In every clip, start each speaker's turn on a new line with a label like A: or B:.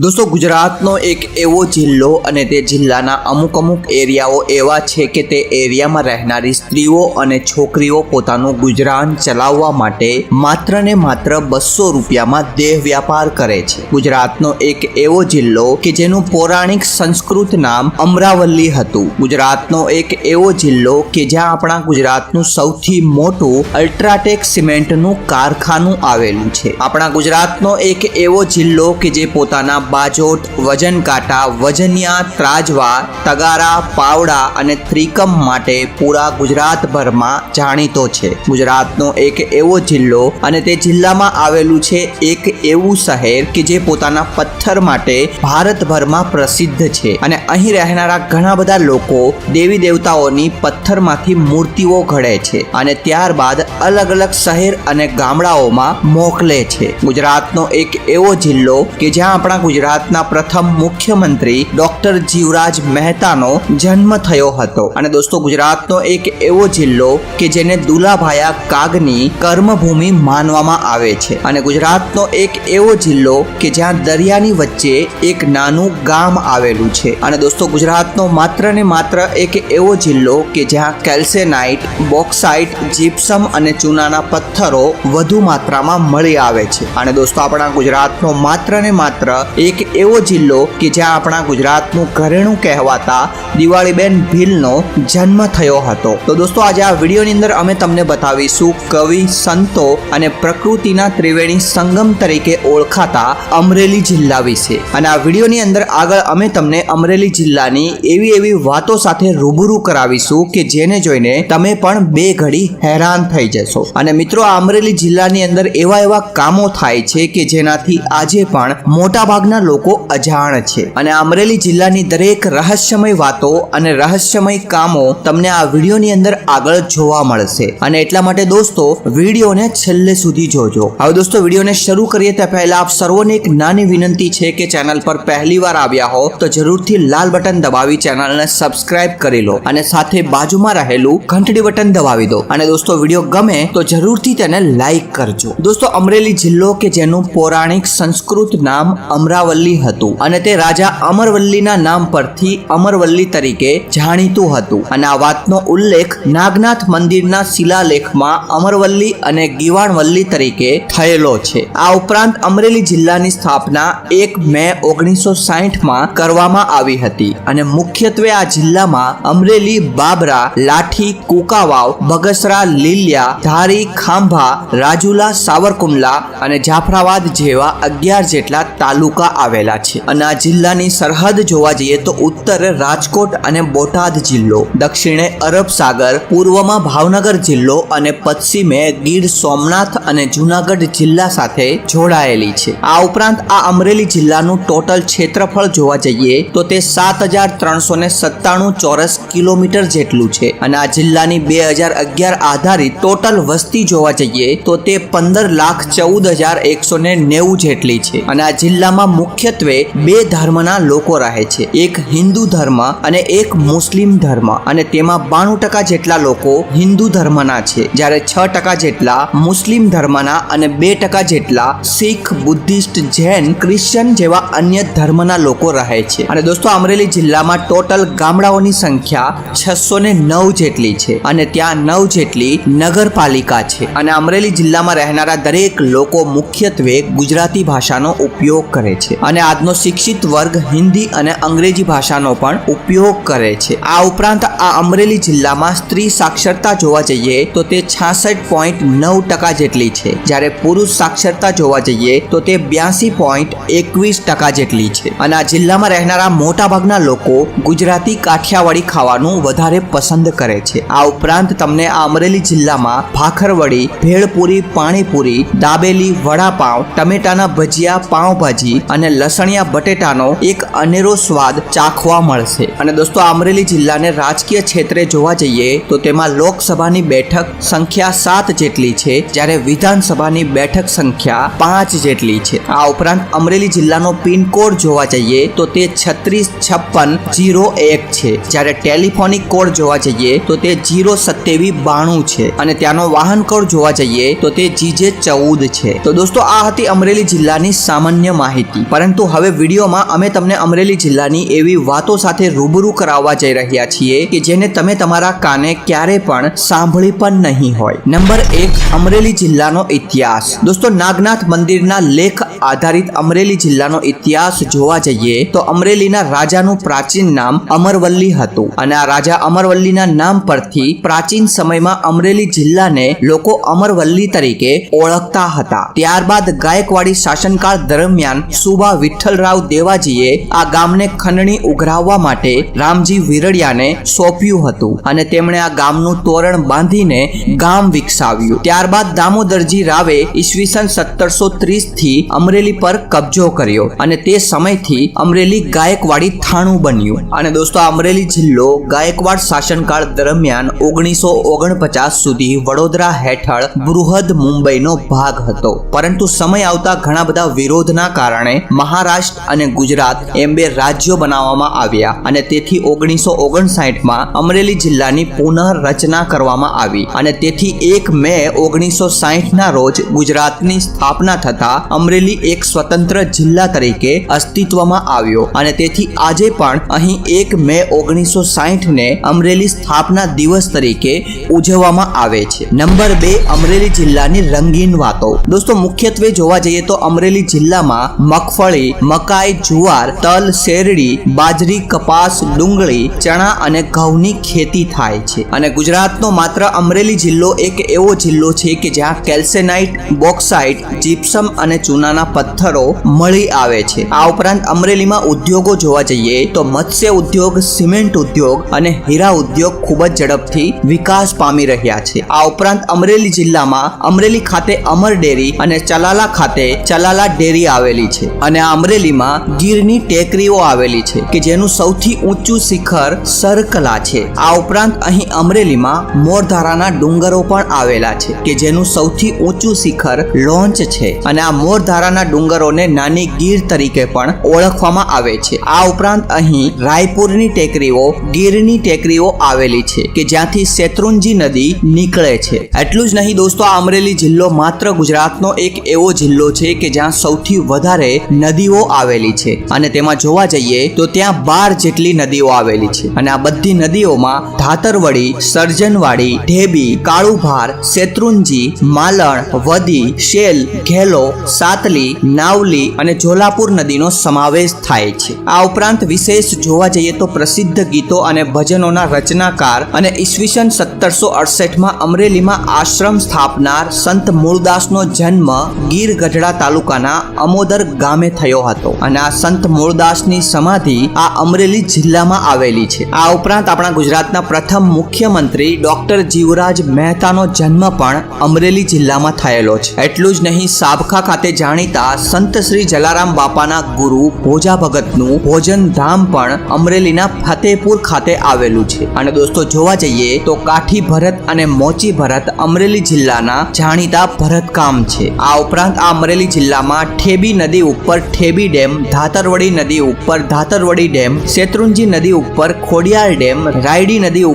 A: दोस्तों गुजरातનો એક એવો જિલ્લો અને તે જિલ્લાના અમુક એરિયાઓ એવા છે કે તે એરિયામાં રહેનારી સ્ત્રીઓ અને છોકરીઓ પોતાનું ગુજરાન ચલાવવા માટે માત્ર ને માત્ર 200 રૂપિયામાં દેહ વ્યાપાર કરે છે। ગુજરાતનો એક એવો જિલ્લો કે જેનું પૌરાણિક સંસ્કૃત નામ અમરાવલી હતું। ગુજરાતનો એક એવો જિલ્લો કે જ્યાં આપણા ગુજરાતનું સૌથી મોટું અલ્ટ્રાટેક સિમેન્ટનું કારખાનું આવેલું છે। આપણા ગુજરાતનો એક એવો જિલ્લો કે જે પોતાના बाजोट वजन काटा वजनिया त्राजवा तगारा पावड़ा અને ત્રિકમ માટે પૂરા ગુજરાતભર માં જાણીતો છે। ગુજરાતનો એક એવો જિલ્લો અને તે જિલ્લામાં આવેલું છે એક એવું શહેર કે જે પોતાના પથ્થર માટે ભારતભરમાં પ્રસિદ્ધ છે અને અહીં રહેનારા ઘણા બધા લોકો દેવી દેવતાઓની પથ્થરમાંથી મૂર્તિઓ ઘડે છે અને ત્યારબાદ અલગ અલગ શહેર અને ગામડાઓમાં મોકલે છે। ગુજરાતનો એક એવો જિલ્લો કે જ્યાં આપણા ગુજરાતના પ્રથમ મુખ્યમંત્રી ડોક્ટર જીવરાજ મહેતાનો જન્મ થયો હતો અને દોસ્તો ગુજરાતનો એક એવો જિલ્લો કે જેને દુલાભાયા કાગની કર્મભૂમિ માનવામાં આવે છે અને ગુજરાતનો એક એવો જિલ્લો કે જ્યાં દરિયાની વચ્ચે એક નાનું ગામ આવેલું છે અને દોસ્તો ગુજરાતનો માત્ર ને માત્ર એક એવો જિલ્લો કે જ્યાં કેલ્સેનાઇટ, બોક્સાઇટ, જીપ્સમ અને ચૂનાના પથ્થરો વધુ માત્રામાં મળી આવે છે અને દોસ્તો આપણા ગુજરાતનો માત્ર ને માત્ર એક એવો જિલ્લો કે જ્યાં આપણા ગુજરાતનું ઘરેણું કહેવાતા દિવાળીબેન ભીલનો જન્મ થયો હતો। તો દોસ્તો આજે આ વિડીયોની અંદર અમે તમને બતાવીશું કવિ, સંતો અને પ્રકૃતિના ત્રિવેણી સંગમ તરીકે ઓળખાતા અમરેલી જિલ્લા વિશે અને આ વિડીયોની અંદર આગળ અમે તમને અમરેલી જિલ્લાની એવી વાતો સાથે રૂબરૂ કરાવીશું કે જેને જોઈને તમે પણ બે ઘડી હેરાન થઈ જશો અને મિત્રો આ અમરેલી જિલ્લાની અંદર એવા કામો થાય છે કે જેનાથી આજે પણ મોટા ભાગના લોકો અજાણ છે અને અમરેલી જિલ્લાની દરેક રહસ્યમય વાતો અને રહસ્યમય કામો તમને આ વિડીયોની અંદર આગળ જોવા મળશે અને એટલા માટે દોસ્તો વિડીયોને છેલ્લે સુધી જોજો। હવે દોસ્તો વિડીયોને શરૂ કરીએ તે પહેલા આપ સર્વોને એક નાની વિનંતી છે કે ચેનલ પર પહેલીવાર આવ્યા હો તો જરૂરથી લાલ બટન દબાવી ચેનલને સબસ્ક્રાઇબ કરી લો અને સાથે બાજુમાં રહેલું ઘંટડી બટન દબાવી દો અને દોસ્તો વિડીયો ગમે તો જરૂરથી તેને લાઈક કરજો। દોસ્તો અમરેલી જિલ્લો કે જેનું પૌરાણિક સંસ્કૃત નામ અમરાવલી હતું અને તે રાજા અમરવલ્લીના નામ પરથી અમરવલ્લી તરીકે જાણીતું હતું અને આ વાતનો ઉલ્લેખ નાગનાથ મંદિરના શિલાલેખમાં અમરવલ્લી અને ગીવાણવલ્લી તરીકે થયેલો છે। આ ઉપરાંત અમરેલી જિલ્લાની સ્થાપના 1 મે 1960માં કરવામાં આવી હતી અને મુખ્યત્વે આ જિલ્લામાં અમરેલી, બાબરા, લાઠી, કુકાવાવ, બગસરા, લીલિયા, ધારી, ખાંભા, રાજુલા, સાવરકુંડલા અને જાફરાબાદ જેવા 11 જેટલા તાલુકા આવેલા છે અને આ જિલ્લાની સરહદ જોવા જઈએ તો ઉત્તરે રાજકોટ અને બોટાદ જિલ્લો, દક્ષિણે અરબ સાગર, પૂર્વમાં ભાવનગર જિલ્લો અને પશ્ચિમે ગીર સોમનાથ અને જૂનાગઢ જિલ્લા સાથે જોડાયેલી છે। આ ઉપરાંત આ અમરેલી જિલ્લાનું ટોટલ ક્ષેત્રફળ જોવા જઈએ તો તે 7397 ચોરસ કિલોમીટર જેટલું છે અને આ જિલ્લાની 2011 આધારિત ટોટલ વસ્તી જોવા જઈએ તો તે 15,14,190 જેટલી છે અને આ જિલ્લામાં મુખ્યત્વે બે ધર્મના લોકો રહે છે, એક હિન્દુ ધર્મ અને એક મુસ્લિમ ધર્મ અને તેમાં 92% જેટલા લોકો હિન્દુ ધર્મના છે જ્યારે 6% જેટલા મુસ્લિમ ધર્મના અને 2% જેટલા શીખ, બુદ્ધિસ્ટ, જૈન, ક્રિશ્ચન જેવા અન્ય ધર્મના લોકો રહે છે અને દોસ્તો અમરેલી જિલ્લામાં ટોટલ ગામડાઓની સંખ્યા 609 જેટલી છે અને ત્યાં 9 જેટલી નગરપાલિકા છે અને અમરેલી જિલ્લામાં રહેનારા દરેક લોકો મુખ્યત્વે ગુજરાતી ભાષાનો ઉપયોગ કરે છે અને આજનો શિક્ષિત વર્ગ હિન્દી અને અંગ્રેજી ભાષાનો પણ ઉપયોગ કરે છે। આ ઉપરાંત આ અમરેલી જિલ્લામાં સ્ત્રી સાક્ષરતા જોવા જઈએ તો તે 66.9% જેટલી છે જ્યારે પુરુષ સાક્ષરતા જોવા જઈએ તો તે 82.21% જેટલી છે અને આ જિલ્લામાં રહેનારા મોટા ભાગના લોકો ગુજરાતી કાઠિયાવાડી ખાવાનું વધારે પસંદ કરે છે। આ ઉપરાંત તમને આ અમરેલી જિલ્લામાં ભાખરવડી, ભેળપુરી, પાણીપુરી, દાબેલી, વડાપાવ, ટમેટાના ભજીયા, પાવભાજી અને લસણિયા બટેટાનો એક અનેરો સ્વાદ ચાખવા મળશે અને દોસ્તો અમરેલી જિલ્લાને રાજકીય ક્ષેત્રે જોવા જઈએ તો તેમાં લોકસભાની બેઠક સંખ્યા 7 જેટલી છે જ્યારે વિધાનસભાની બેઠક સંખ્યા 5 જેટલી છે। આ ઉપરાંત અમરેલી જિલ્લાનો પિનકોડ જોવા જઈએ તો તે 365601 છે જ્યારે ટેલિફોનિક કોડ જોવા જઈએ તો તે 02792 છે અને ત્યાંનો વાહન કોડ જોવા જઈએ તો તે GJ14 છે। તો દોસ્તો આ હતી અમરેલી જિલ્લાની સામાન્ય માહિતી। પરંતુ હવે વિડીયોમાં અમે તમને અમરેલી જિલ્લાની એવી વાતો સાથે રૂબરૂ કરાવવા જઈ રહ્યા છીએ કે જેને તમે તમારા કાને ક્યારે પણ સાંભળી પણ નહીં હોય. નંબર 1, અમરેલી જિલ્લાનો ઇતિહાસ. દોસ્તો, નાગનાથ મંદિરના લેખ આધારિત અમરેલી જિલ્લાનો ઇતિહાસ જોવા જઈએ તો અમરેલીના રાજાનું પ્રાચીન નામ અમરવલ્લી હતું અને આ રાજા અમરવલ્લીના નામ પરથી પ્રાચીન સમયમાં અમરેલી જિલ્લાને લોકો અમરવલ્લી તરીકે ઓળખતા હતા. ત્યારબાદ ગાયકવાડી શાસનકાળ દરમિયાન સુબા વિઠ્ઠલરાવ દેવાજીએ આ ગામને ખંડણી ઉઘરાવવા માટે રામજી વિરડિયાને સોંપ્યું હતું અને તેમણે આ ગામનું તોરણ બાંધીને ગામ વિકસાવ્યું. ત્યારબાદ દામોદરજી રાવે ઈસવીસન 1730 થી અમરેલી પર કબજો કર્યો અને તે સમયથી અમરેલી ગાયકવાડી થાણું બન્યું. અને દોસ્તો, અમરેલી જિલ્લો ગાયકવાડ શાસનકાળ દરમિયાન 1949 સુધી વડોદરા હેઠળ બૃહદ મુંબઈનો ભાગ હતો. પરંતુ સમય આવતા ઘણા બધા વિરોધના કારણે મહારાષ્ટ્ર અને ગુજરાત એમ બે રાજ્યો બનાવવામાં આવ્યા અને તેથી 1959માં અમરેલી જિલ્લાની પુનઃરચના કરવામાં આવી અને તેથી 1 મે 1960ના રોજ ગુજરાતની સ્થાપના થતા અમરેલી એક સ્વતંત્ર જિલ્લા તરીકે અસ્તિત્વમાં આવ્યો અને તેથી આજે પણ અહીં 1 મે 1960ને અમરેલી સ્થાપના દિવસ તરીકે ઉજવવામાં આવે છે. નંબર 2, અમરેલી જિલ્લાની રંગીન વાતો. દોસ્તો, મુખ્યત્વે જોવા જઈએ તો અમરેલી જિલ્લામાં મગફળી, મકાઈ, જુવાર, તલ, શેરડી, બાજરી, કપાસ, ડુંગળી, ચણા અને ઘઉંની ખેતી થાય છે. અને ગુજરાતનો માત્ર અમરેલી જિલ્લો એક એવો જિલ્લો છે કે જ્યાં કેલ્સેનાઇટ, બોક્સાઇટ, જીપ્સમ અને ચૂનાના પથ્થરો મળી આવે છે. આ ઉપરાંત અમરેલીમાં ઉદ્યોગો જોવા જઈએ તો મત્સ્ય ઉદ્યોગ, સિમેન્ટ ઉદ્યોગ અને હીરા ઉદ્યોગ ખૂબ જ ઝડપથી વિકાસ પામી રહ્યા છે. આ ઉપરાંત અમરેલી જિલ્લામાં અમરેલી ખાતે અમર ડેરી અને ચલાલા ખાતે ચલાલા ડેરી આવેલી છે અને આ અમરેલીમાં ગીરની ટેકરીઓ આવેલી છે કે જેનું સૌથી ઊંચું શિખર સરકલા છે. આ ઉપરાંત અહીં અમરેલીમાં મોરધારાના ડુંગરો પણ આવેલા છે કે જેનું સૌથી ઊંચું શિખર લોંચ છે અને આ મોરધારાના ડુંગરોને નાની ગીર તરીકે પણ ઓળખવામાં આવે છે. આ ઉપરાંત અહીં રાયપુરની ટેકરીઓ, ગીરની ટેકરીઓ આવેલી છે કે જ્યાંથી શેત્રુંજી નદી નીકળે છે. એટલું જ નહીં દોસ્તો, આ અમરેલી જિલ્લો માત્ર ગુજરાતનો એક એવો જિલ્લો છે કે જ્યાં સૌથી વધારે નદીઓ આવેલી છે અને તેમાં જોવા જઈએ તો ત્યાં 12 જેટલી નદીઓ આવેલી છે અને આ બધી નદીઓમાં ધાતરવડી, સર્જનવાડી, ઢેબી, કાળુભાર, શેત્રુંજી, માલણ, વદી, શેલ, ઘેલો, સાતલી, નાવલી અને જોલાપુર નદીનો સમાવેશ થાય છે. આ ઉપરાંત વિશેષ જોવા જઈએ તો પ્રસિદ્ધ ગીતો અને ભજનોના રચનાકાર અને ઈસવીસન 1768માં અમરેલીમાં આશ્રમ સ્થાપનાર સંત મૂળદાસનો જન્મ ગીર ગઢડા તાલુકાના અમોદર ગામે થયો હતો અને આ સંત મૂળદાસની સમાધિ આ અમરેલી જિલ્લામાં આવેલી છે. આ ઉપરાંત આપણા ગુજરાતના પ્રથમ મુખ્યમંત્રી ડોક્ટર જીવરાજ મહેતાનો જન્મ પણ અમરેલી જિલ્લામાં થયેલો છે. એટલું જ નહીં, સાબખા ખાતે જાણીતા સંત શ્રી જલારામ બાપાના ગુરુ ભોજા ભગતનું ભોજન ધામ પણ અમરેલીના ફતેપુર ખાતે આવેલું છે. અને દોસ્તો, જોવા જઈએ તો કાઠી ભરત અને મોચી ભરત અમરેલી જિલ્લાના જાણીતા ભરતકામ છે. આ ઉપરાંત આ અમરેલી જિલ્લામાં ઠેબી નદી ઉપર ઠેબી ડેમ, ધાતરવડી નદી ઉપર ધાતરવડી ડેમ, શેત્રુંજી નદી ઉપર ખોડિયાર ડેમ, રાયડી નદી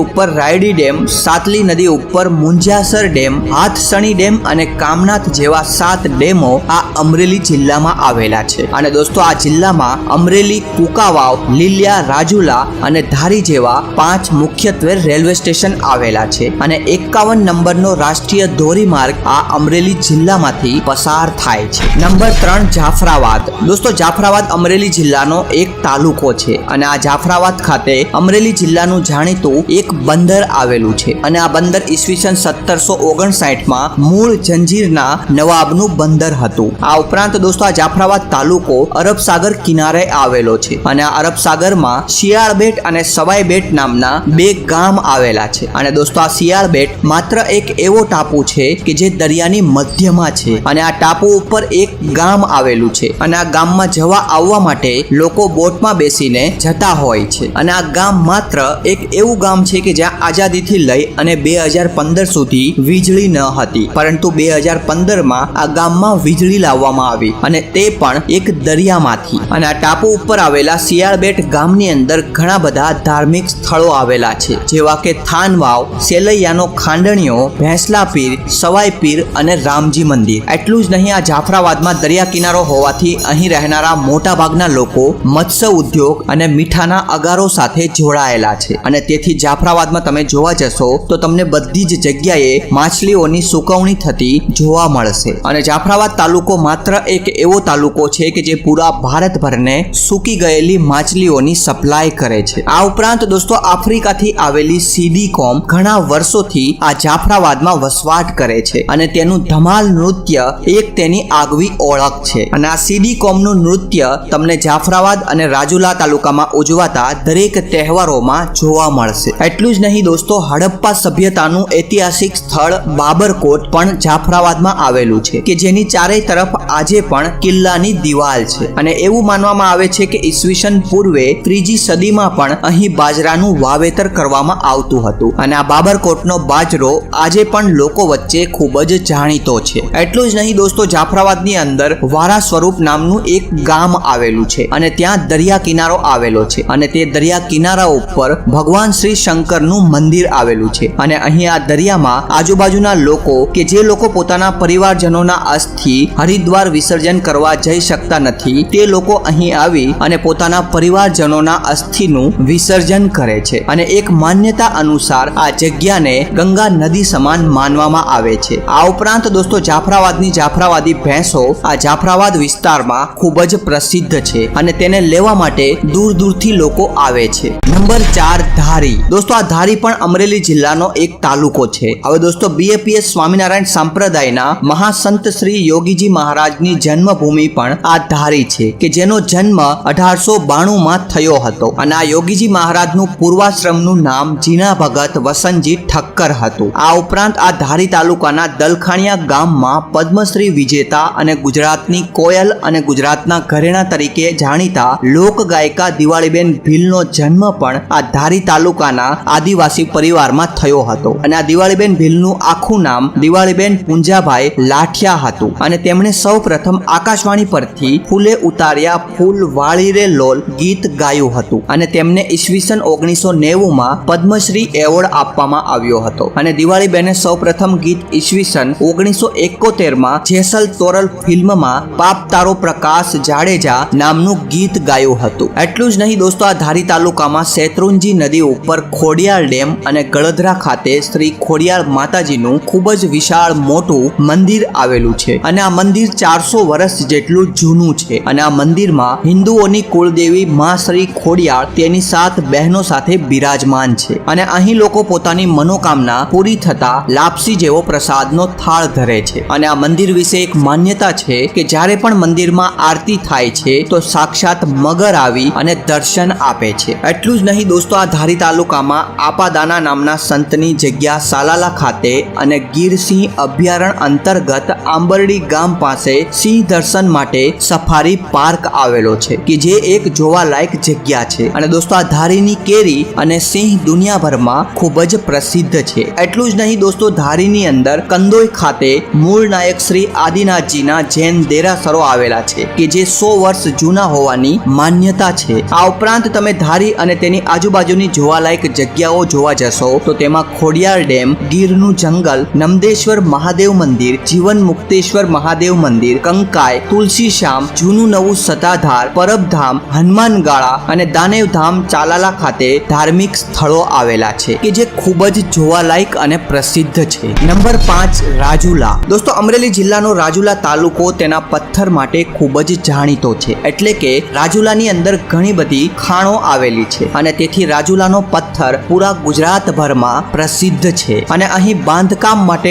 A: ઉપર રાયડી ડેમ, સાતલી નદી ઉપર મુંજાસર ડેમ, હાથસણી ડેમ અને કામનાથ જેવા 7 ડેમો આ અમરેલી જિલ્લામાં આવેલા છે. અને દોસ્તો, આ જિલ્લામાં અમરેલી, કુકાવાવ, લીલિયા, રાજુલા અને ધારી જેવા 5 મુખ્યત્વે રેલવે સ્ટેશન આવેલા છે અને 51 નંબરનો રાષ્ટ્રીય ધોરીમાર્ગ આ અમરેલી જિલ્લામાંથી પસાર થાય છે. નંબર 3, જાફરાબાદ. દોસ્તો, જાફરાબાદ અમરેલી જિલ્લાનો એક તાલુકો છે અને આ જાફરાબાદ ખાતે અમરેલી જિલ્લાનું જાણીતું એક બંદર આવેલું છે અને આ બંદર ઈસવીસન 1759માં મૂળ જંજીરના નવાબનું બંદર હતું. આ ઉપરાંત દોસ્તો, આ જાફરાબાદ તાલુકો અરબ સાગર કિનારે આવેલો છે અને આ અરબ સાગરમાં શિયાળ બેટ અને સવાઈ બેટ નામના 2 ગામ આવેલા છે. અને દોસ્તો, આ શિયાળ બેટ માત્ર એક એવો ટાપુ છે કે જે દરિયાની મધ્યમાં છે અને આ ટાપુ ઉપર એક ગામ આવેલું છે અને આ ગામમાં જવા આવવા માટે લોકો બોટમાં બેસીને જતા હોય છે અને આ ગામ માત્ર એક એવું ગામ છે કે જ્યાં આઝાદીથી લઈ અને 2015 સુધી વીજળી ન હતી, પરંતુ 2015માં આ ગામમાં વીજળી લાવવામાં આવી અને તે પણ એક દરિયામાંથી. અને આ ટાપુ ઉપર આવેલા શિયાળબેટ ગામની અંદર ઘણા બધા ધાર્મિક સ્થળો આવેલા છે, જેવા કે થાનવાવ, સેલૈયાનો ખાંડણીઓ, ભેંસલા પીર, સવાઈ પીર અને રામજી મંદિર. એટલું જ નહીં, આ જાફરાબાદમાં દરિયા કિનારો હોવાથી અહીં રહેનારા મોટા ભાગના લોકો મત્સ્ય ઉદ્યોગ અને મીઠાના અગારો સાથે જોડાયેલા છે અને તેથી જાફરાબાદમાં તમે જોવા જશો તો તમને બધી જ જગ્યાએ માછલીઓની સુકવણી થતી જોવા મળશે અને જાફરાબાદ તાલુકો માત્ર એક એવો તાલુકો છે કે જે પૂરા ભારતભરને સૂકી ગયેલી માછલીઓની સપ્લાય કરે છે। આ ઉપરાંત દોસ્તો આફ્રિકાથી આવેલી સીડી કોમ ઘણા વર્ષોથી આ જાફરાબાદમાં વસવાટ કરે છે અને તેનું ધમાલ નૃત્ય એક તેની આગવી ઓળખ છે અને આ સીડી કોમનું નૃત્ય તમને જાફરાબાદ અને રાજુલા તાલુકામાં ઉજવાતા દરેક તહેવારોમાં જોવા મળશે। એટલું જ નહીં દોસ્તો, હડપ્પા સભ્યતાનું ઐતિહાસિક સ્થળ બાબરકોટ પણ જાફરાબાદમાં આવેલું છે કે જેની ચારેય તરફ આજે પણ કિલ્લાની દિવાલ છે અને એવું માનવામાં આવે છે કે ઈસવીસન પૂર્વે 3જી સદીમાં પણ અહીં બાજરાનું વાવેતર કરવામાં આવતું હતું અને આ બાબરકોટનો બાજરો આજે પણ લોકો વચ્ચે ખૂબ જ જાણીતો છે। એટલું જ નહીં દોસ્તો, જાફરાબાદની અંદર વારા સ્વરૂપ નામનું એક ગામ આવેલું છે અને ત્યાં દરિયા કિનારો આવેલો છે અને તે દરિયા કિનારા ઉપર ભગવાન શ્રી શંકરનું મંદિર આવેલું છે અને અહીં આ દરિયામાં આજુબાજુના લોકો કે જે લોકો પોતાના પરિવારજનોના અસ્થિ હરિદ્વાર વિસર્જન કરવા જઈ શકતા નથી તે લોકો અહીં આવી અને પોતાના પરિવારજનોના અસ્થિનું વિસર્જન કરે છે અને એક માન્યતા અનુસાર આ જગ્યાને ગંગા નદી સમાન માનવામાં આવે છે। આ ઉપરાંત દોસ્તો, જાફરાબાદની જાફરાબાદી ભેંસો આ જાફરાબાદ વિસ્તારમાં ખૂબ જ પ્રસિદ્ધ છે અને તેને લેવા માટે દૂર દૂરથી લોકો આવે છે। નંબર 4, ધારી। દોસ્તો, આ ધારી પણ અમરેલી જિલ્લાનો એક તાલુકો છે। હવે દોસ્તો, BAPS સ્વામિનારાયણ સંપ્રદાયના મહાસંત શ્રી યોગીજી મહારાજની જન્મભૂમિ પણ આ ધારી છે કે જેનો જન્મ 1892માં થયો હતો અને આ યોગીજી મહારાજનું પૂર્વાશ્રમનું નામ જીના ભગત વસંતજી ઠક્કર હતું। આ ઉપરાંત આ ધારી તાલુકાના દલખાણિયા ગામમાં પદ્મશ્રી વિજેતા અને ગુજરાતની કોયલ અને ગુજરાતના ઘરેણા તરીકે જાણીતા લોક ગાયિકા દિવાળીબેન ભીલનો જન્મ પણ આ ધારી તાલુકાના આદિવાસી પરિવારમાં થયો હતો અને આ દિવાળીબેન ભીલનું આખું નામ દિવાળીબેન પુંજાભાઈ લાઠિયા હતું અને તેમણે સૌ પ્રથમ આકાશવાણી પરથી ફૂલે ઉતાર્યા ફૂલ વાળી રે લોલ ગીત ગાયું હતું અને તેમને ઈસવીસન 1990માં પદ્મશ્રી એવોર્ડ આપવામાં આવ્યો હતો અને દિવાળીબેને સૌ પ્રથમ ગીત ઈસવીસન 1971માં જેસલ તોરલ ફિલ્મમાં પાપ તારો પ્રકાશ જાડેજા નામનું ગીત ગાયું હતું। એટલું જ નહીં દોસ્તો, આ ધારી તાલુકામાં શેત્રુંજી નદી ઉપર ખોડિયાર ડેમ અને ગળધરા ખાતે શ્રી ખોડિયાર માતાજીનું ખૂબ જ વિશાળ મોટું મંદિર આવેલું છે અને આ મંદિર 400 વર્ષ જેટલું જૂનું છે અને આ મંદિરમાં હિન્દુઓની કુળદેવી માં શ્રી ખોડિયાર તેની 7 બહેનો સાથે બિરાજમાન છે અને અહીં લોકો પોતાની મનોકામના પૂરી થતા લાપસી જેવો પ્રસાદનો થાળ ધરે છે અને આ મંદિર વિશે એક માન્યતા છે કે જ્યારે પણ મંદિરમાં આરતી થાય છે તો સાક્ષાત મગર આવી અને દર્શન આપે છે। એટલું જ નહીં દોસ્તો, આ ધારી તાલુકામાં આપાદાના નામના સંતની જગ્યા સાલાલા ખાતે અને ગીરસિંહ અભયારણ્ય અંતર્ગત આંબરડી ગામ પાસે સિંહ દર્શન માટે સફારી પાર્ક આવેલો છે કે જે એક જોવાલાયક જગ્યા છે અને દોસ્તો, આ ધારીની કેરી અને સિંહ દુનિયાભરમાં ખૂબ જ પ્રસિદ્ધ છે। એટલું જ નહીં દોસ્તો, ધારીની અંદર કંદોઈ ખાતે મૂળ નાયક શ્રી આદિનાથજીના જૈન દેરાસરો આવેલા છે કે જે 100 વર્ષ જૂના હોવાની માન્યતા છે। આ ઉપરાંત તમે ધારી અને તેની આજુબાજુની જોવાલાયક જગ્યાઓ જોવા જશો તો તેમાં ખોડિયાર ડેમ, ગીરનું જંગલ, નમદેશ્વર મહાદેવ મંદિર, જીવન મુક્તેશ્વર મહાદેવ મંદિર, કંકાય, તુલસી શ્યામ, જૂનું નવું સતાધાર, પરબધામ, હનુમાનગાળા અને દાનેવધામ ચાલાલા ખાતે ધાર્મિક સ્થળો આવેલા છે કે જે ખૂબ જ જોવાલાયક અને પ્રસિદ્ધ છે। નંબર 5, રાજુલા। દોસ્તો, અમરેલી જિલ્લાનો રાજુલા તાલુકો તેના પથ્થર માટે ખૂબ જ જાણીતો છે એટલે કે રાજુલાની અંદર ઘણી બધી ખાણો આવેલી છે અને તેથી રાજુલાનો પથ્થર પૂરા ગુજરાતભરમાં પ્રસિદ્ધ છે અને અહીં બાંધકામ માટે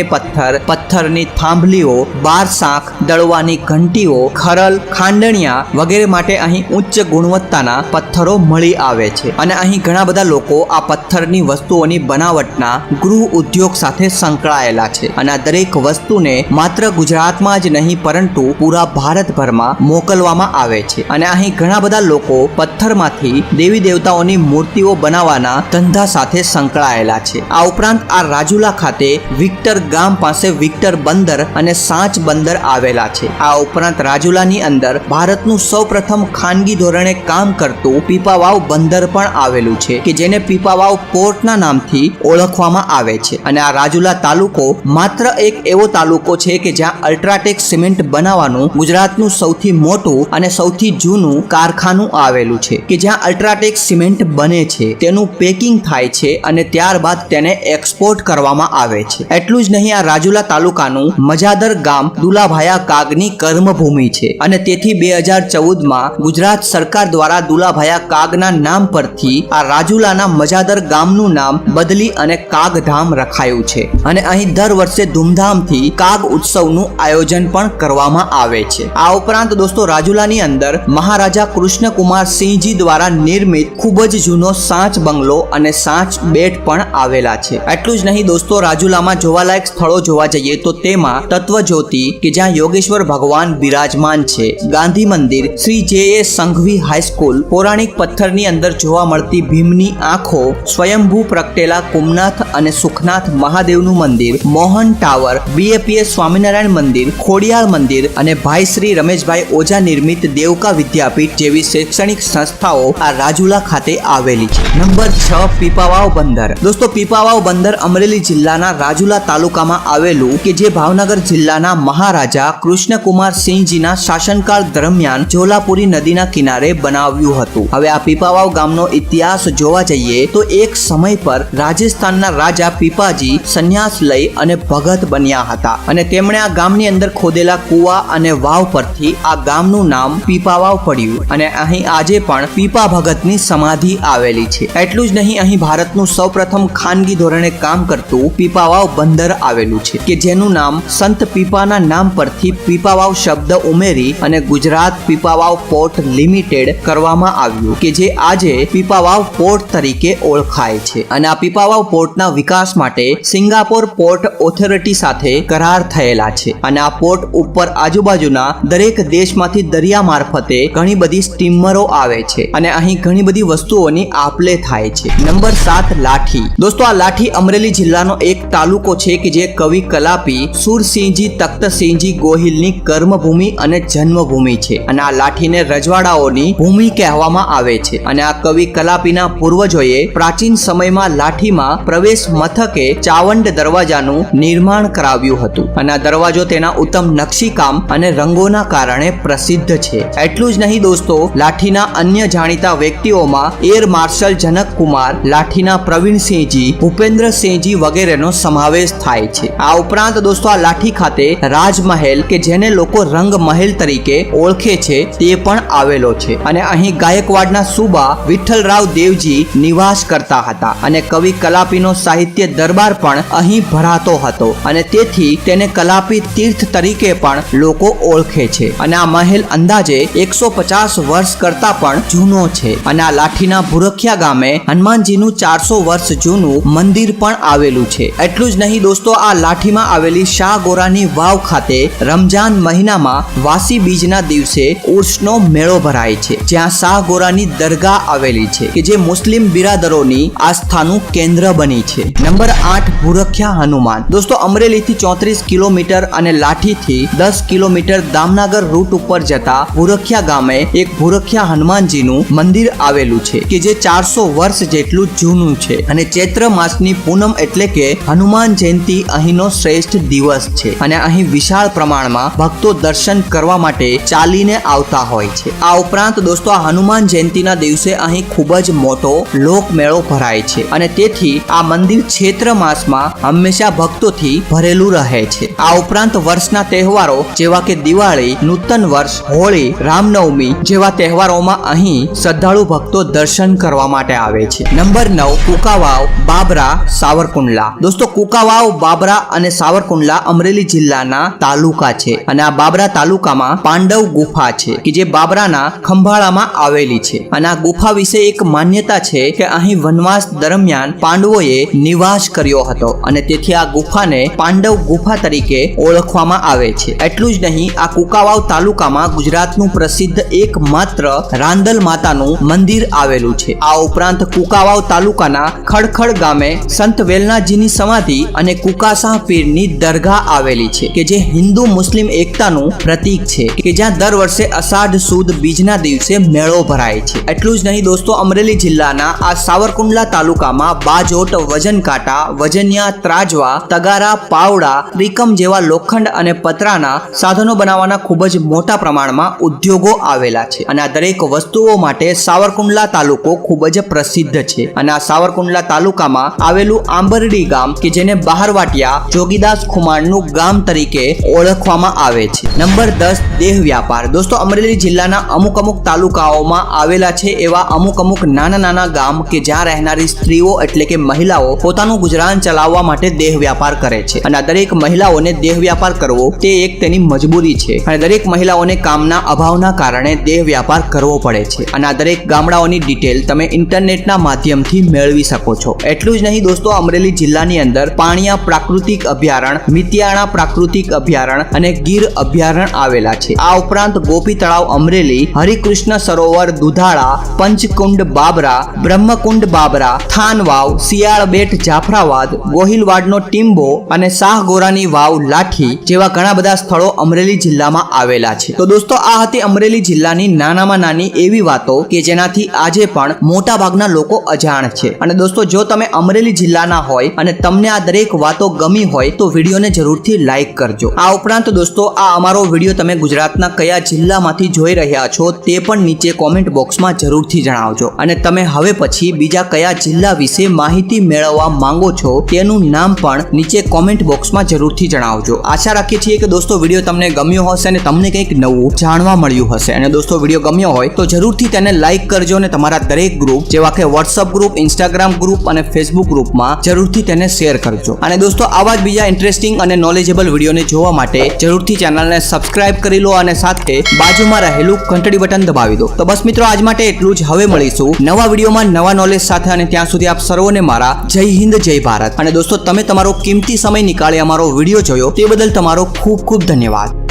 A: પથ્થરની થાંભલીઓ, 12 શાંખ, દળવાની ઘંટીઓ, ખરલ, ખાંડણિયા વગેરે માટે અહીં ઉચ્ચ ગુણવત્તાના પથ્થરો મળી આવે છે અને અહીં ઘણા બધા લોકો આ પથ્થરની વસ્તુઓની બનાવટના ગૃહ ઉદ્યોગ સાથે સંકળાયેલા છે અને આ દરેક વસ્તુને માત્ર ગુજરાતમાં જ નહીં પરંતુ પૂરા ભારતભરમાં મોકલવામાં આવે છે અને અહીં ઘણા બધા લોકો પથ્થરમાંથી દેવી દેવતાઓની મૂર્તિઓ બનાવવાના ધંધા સાથે સંકળાયેલા છે। આ ઉપરાંત આ રાજુલા ખાતે વિક્ટર ગામ પાસે વિક્ટર બંદર અને સાંચ બંદર આવેલા છે। આ ઉપરાંત રાજુલાની અંદર ભારતનું સૌપ્રથમ ખાનગી ધોરણે કામ કરતું પીપાવાવ બંદર પણ આવેલું છે કે જેને પીપાવાવ પોર્ટના નામથી ઓળખવામાં આવે છે અને આ રાજુલા તાલુકો માત્ર એક એવો તાલુકો છે કે જ્યાં અલ્ટ્રાટેક સિમેન્ટ બનાવવાનું તાલુકાનું ગુજરાતનું સૌથી મોટું અને સૌથી જૂનું કારખાનું આવેલું છે કે જ્યાં અલ્ટ્રાટેક સિમેન્ટ બને છે, તેનું પેકિંગ થાય છે અને ત્યારબાદ તેને એક્સપોર્ટ કરવામાં આવે છે। એટલું જ નહીં, આ રાજુલા તાલુકાનું મજાદર ગામ દુલાભાયા કાગની કર્મભૂમિ છે અને તેથી 2014માં ગુજરાત સરકાર દ્વારા દુલાભાયા કાગના નામ પરથી આ રાજુલાના મજાદર ગામનું નામ બદલી અને કાગધામ રખાયું છે અને અહીં દર વર્ષે ધૂમધામથી કાગ ઉત્સવનું આયોજન પણ કરવામાં આવે છે। આ ઉપરાંત દોસ્તો રાજુલાની અંદર મહારાજા કૃષ્ણકુમાર સિંહજી દ્વારા નિર્મિત ખૂબ જ જૂનો સાંચ બંગલો અને સાંચ બેટ પણ આવેલા છે। એટલું જ નહીં દોસ્તો, રાજુલામાં જોવાલાયક સ્થળો જોવા જઈએ તો તેમાં તત્વજ્યોતિ કે જ્યાં યોગેશ્વર ભગવાન બિરાજમાન છે, ગાંધી મંદિર, શ્રી જે સંઘવી હાઈસ્કૂલ, પૌરાણિક પથ્થરની અંદર જોવા મળતી ભીમની આંખો, સ્વયંભૂ પ્રગટેલા કુમનાથ અને સુખનાથ મહાદેવનું મંદિર, મોહન ટાવર, BAPS સ્વામિનારાયણ મંદિર, ખોડિયાર મંદિર અને ભાઈ શ્રી રમેશભાઈ ઓઝા નિર્મિત દેવકા વિદ્યાપીઠ જેવી શૈક્ષણિક સંસ્થાઓ આ રાજુલા ખાતે આવેલી છે। નંબર 6, પીપાવાવ બંદર। દોસ્તો, પીપાવાવ બંદર અમરેલી જિલ્લાના રાજુલા તાલુકામાં આવેલું કે જે ભાવનગર જિલ્લાના મહારાજા કૃષ્ણકુમાર સિંહજીના શાસનકાળ દરમિયાન જોલાપુરી નદીના કિનારે બનાવ્યું હતું। હવે આ પીપાવાવ ગામનો ઇતિહાસ જોવા જઈએ તો એક સમય પર રાજસ્થાનના રાજા પીપાજી સંન્યાસ લઈ અને ભગત બન્યા હતા અને તેમણે આ ગામની અંદર ખોદેલા કુવા અને વાવ પરથી આ ગામનું નામ પીપાવાવ પડ્યું અને અહીં આજે પણ પીપા ભગતની સમાધિ આવેલી છે। એટલું જ નહીં, અહીં ભારતનું સૌપ્રથમ ખાનગી ધોરણે કામ કરતું પીપાવાવ બંદર આવેલું છે કે જેનું નામ સંત પીપાના નામ પરથી પીપાવાવ શબ્દ ઉમેરી અને ગુજરાત પીપાવાવ પોર્ટ લિમિટેડ કરવામાં આવ્યું કે જે આજે પીપાવાવ પોર્ટ તરીકે ઓળખાય છે અને આ પીપાવાવ પોર્ટના વિકાસ માટે સિંગાપોર પોર્ટ ઓથોરિટી સાથે કરાર થયેલા છે અને આ પોર્ટ ઉપર આજુબાજુના દરેક દેશમાંથી દરિયા મારફતે ઘણી બધી સ્ટીમરો આવે છે અને અહીં ઘણી બધી વસ્તુઓની આપ-લે થાય છે। નંબર 7, લાઠી। દોસ્તો, આ લાઠી અમરેલી જિલ્લાનો એક તાલુકો છે કે જે કવિ કલાપી સુરસિંહજી તખ્તસિંહજી ગોહિલની કર્મભૂમિ અને જન્મભૂમિ છે અને આ લાઠીને રજવાડાઓની ભૂમિ કહેવામાં આવે છે અને આ કવિ કલાપીના પૂર્વજોએ પ્રાચીન સમયમાં લાઠીમાં પ્રવેશ મથકે ચાવંડ દરવાજાનું નિર્માણ કરાવ્યું હતું અને આ દરવાજો તેના ઉત્તમ નકશીકામ અને રંગોના કારણે પ્રસિદ્ધ છે। એટલું જ નહીં દોસ્તો, લાઠીના અન્ય જાણીતા વ્યક્તિઓમાં એર માર્શલ જનક કુમાર, લાઠીના પ્રવીણસિંહજી, ભૂપેન્દ્રસિંહજી વગેરેનો સમાવેશ થાય છે। આ ઉપરાંત દોસ્તો, આ લાઠી ખાતે રાજમહેલ કે જેને લોકો રંગ મહેલ તરીકે ઓળખે છે તે પણ આવેલો છે અને અહીં ગાયકવાડના સુબા વિઠ્ઠલરાવ દેવજી નિવાસ કરતા હતા અને કવિ કલાપીનો સાહિત્ય દરબાર પણ અહીં ભરાતો હતો અને તેથી તેને કલાપી તીર્થ તરીકે પણ લોકો ઓળખે છે અને આ મહેલ અંદાજે 150 વર્ષ કરતા પણ જૂનો છે અને આ લાઠીના ભુરખિયા ગામે હનુમાનજીનું 400 વર્ષ જૂનું મંદિર પણ આવેલું છે। એટલું જ નહીં દોસ્તો, આ લાઠીમાં આવેલી શાહ ગોરાની વાવ ખાતે રમજાન મહિનામાં વાસી બીજના દિવસે ઉર્સનો મેળો ભરાય છે જ્યાં શાહ ગોરાની દરગાહ આવેલી છે કે જે મુસ્લિમ બિરાદરોની આસ્થાનું કેન્દ્ર બની છે। નંબર 8, ભુરખિયા હનુમાન। દોસ્તો, અમરેલીથી 34 કિલોમીટર અને લાઠીથી 10 કિલોમીટર દામનગર રૂટ ઉપર જતા ભુરખિયા ગામે એક ભુરખિયા હનુમાનજીનું મંદિર આવેલું છે કે જે 400 વર્ષ જેટલું જૂનું છે અને ચૈત્ર માસની પૂનમ એટલે કે હનુમાન જયંતિ અહીંનો શ્રેષ્ઠ દિવસ છે અને અહીં વિશાળ પ્રમાણમાં ભક્તો દર્શન કરવા માટે ચાલીને આવતા હોય છે। આ ઉપરાંત દોસ્તો, આ હનુમાન જયંતિના દિવસે અહીં ખૂબ જ મોટો લોકમેળો ભરાય છે અને તેથી આ મંદિર ચૈત્ર માસમાં હંમેશા ભક્તોથી ભરેલું રહે છે। આ ઉપરાંત વર્ષના તહેવારો જેવા કે દિવાળી, નૂતન વર્ષ, હોળી, રામનવમી જેવા તહેવારોમાં અહીં શ્રદ્ધાળુ ભક્તો દર્શન કરવા માટે આવે છે। નંબર 9, કુકાવાવ, બાબરા, સાવરકુંડલા। દોસ્તો, કુકાવાવ, બાબરા અને સાવરકુંડલા અમરેલી જિલ્લાના તાલુકા છે અને આ બાબરા તાલુકામાં પાંડવ ગુફા છે કે જે બાબરાના ખંભાળામાં આવેલી છે અને આ ગુફા વિશે એક માન્યતા છે કે અહીં વનવાસ દરમિયાન પાંડવોએ નિવાસ કર્યો હતો અને તેથી આ ગુફાને પાંડવ ગુફા તરીકે ઓળખવામાં આવે છે। એટલું જ નહીં, આ કુકાવાવ તાલુકામાં ગુજરાતનું પ્રસિદ્ધ એકમાત્ર રાંદલ માતાનું મંદિર આવેલું છે। આ ઉપરાંત કુકાવાવ તાલુકાના ખડખડ ગામે સંત વેલનાથજીની સમાધિ અને કુકાશાહ પીરની દરગાહ આવેલી છે કે જે હિન્દુ મુસ્લિમ એકતાનું પ્રતીક છે કે જ્યાં દર વર્ષે અષાઢ સુદ બીજના દિવસે મેળો ભરાય છે। એટલું જ નહીં દોસ્તો, અમરેલી જિલ્લાના આ સાવરકુંડલા તાલુકામાં બાજોટ, વજન કાંટા, વજનિયા, ત્રાજવા, તગારા, પાવડા, ત્રિકમ જેવા લોખંડ અને પતરાના સાધનો સાધનો બનાવવાના ખૂબ જ મોટા પ્રમાણમાં ઉદ્યોગો આવેલા છે અને આ દરેક વસ્તુઓ માટે સાવરકુંડલા તાલુકો ખૂબ જ પ્રસિદ્ધ છે અને આ સાવરકુંડલા તાલુકામાં આવેલું આંબરડી ગામ કે જેને બહારવાટિયા જોગીદાસ ખુમાણનું ગામ તરીકે ઓળખવામાં આવે છે। નંબર 10 દેહ વ્યાપાર। દોસ્તો અમરેલી જિલ્લાના અમુક તાલુકાઓમાં આવેલા છે એવા અમુક નાના ગામ કે જ્યાં રહેનારી સ્ત્રીઓ એટલે કે મહિલાઓ પોતાનું ગુજરાન ચલાવવા માટે દેહ વ્યાપાર કરે છે અને આ દરેક મહિલાઓને દેહ વ્યાપાર કરવો તે એક તેની મજબૂરી છે અને દરેક મહિલાઓને કામના અભાવના કારણે દેહ વ્યાપાર કરવો પડે છે અને આ દરેક ગામડાઓની ડિટેલ તમે ઇન્ટરનેટના માધ્યમથી મેળવી શકો છો। એટલું જ નહીં દોસ્તો અમરેલી જિલ્લાની અંદર પાણિયા પ્રાકૃતિક અભયારણ્ય, મિતિયાણા પ્રાકૃતિક અભયારણ્ય અને ગીર અભયારણ્ય આવેલા છે। આ ઉપરાંત ગોપી તળાવ અમરેલી, હરિકૃષ્ણ સરોવર દુધાળા, પંચકુંડ બાબરા, બ્રહ્મકુંડ બાબરા, થાનવાવ, શિયાળ બેટ જાફરાબાદ, ગોહિલવાડનો ટીમ્બો અને શાહગોરાની વાવ લાઠી જેવા ઘણા બધા સ્થળો અમરેલી જિલ્લામાં આવેલા છે। તો દોસ્તો આ હતી અમરેલી જિલ્લાની નાનામાં નાની એવી વાતો કે જેનાથી આજે પણ મોટા ભાગના લોકો અજાણ છે અને દોસ્તો જો તમે અમરેલી જિલ્લાના હોય અને તમને આ દરેક વાતો ગમી હોય તો વિડીયોને જરૂરથી લાઈક કરજો। આ ઉપરાંત દોસ્તો આ અમારો વિડીયો તમે ગુજરાતના કયા જિલ્લામાંથી જોઈ રહ્યા છો તે પણ નીચે કોમેન્ટ બોક્સમાં જરૂરથી જણાવજો અને તમે હવે પછી બીજા કયા જિલ્લા વિશે માહિતી મેળવવા માંગો છો તેનું નામ પણ નીચે કોમેન્ટ બોક્સમાં જરૂરથી જણાવજો। આશા રાખીએ છીએ કે દોસ્તો વિડીયો તમને ગમ્યો હશે અને તમને કંઈક નવું જાણવા મળ્યું હશે અને દોસ્તો વિડીયો ગમ્યો હોય તો જરૂરથી તેને લાઈક કરજો અને તમારા દરેક ગ્રુપ જેવા કે વોટ્સઅપ ગ્રુપ, ઇન્સ્ટાગ્રામ ગ્રુપ અને ફેસબુક ગ્રુપમાં જરૂરથી તેને શેર કરજો અને દોસ્તો આવા જ બીજા ઇન્ટરેસ્ટિંગ અને નોલેજેબલ વિડીયોને જોવા માટે જરૂરથી ચેનલને સબસ્ક્રાઇબ કરી લો અને સાથે બાજુમાં રહેલું ઘંટડી બટન દબાવી દો। તો બસ મિત્રો આજ માટે એટલું જ। હવે મળીશું નવા વિડીયોમાં નવા નોલેજ સાથે અને ત્યાં સુધી આપ સર્વોને મારા જય હિન્દ જય ભારત। અને દોસ્તો તમે તમારો કિંમતી સમય નીકાળી અમારો વિડીયો જોયો તે બદલ તમારો ખૂબ ખૂબ ધન્યવાદ।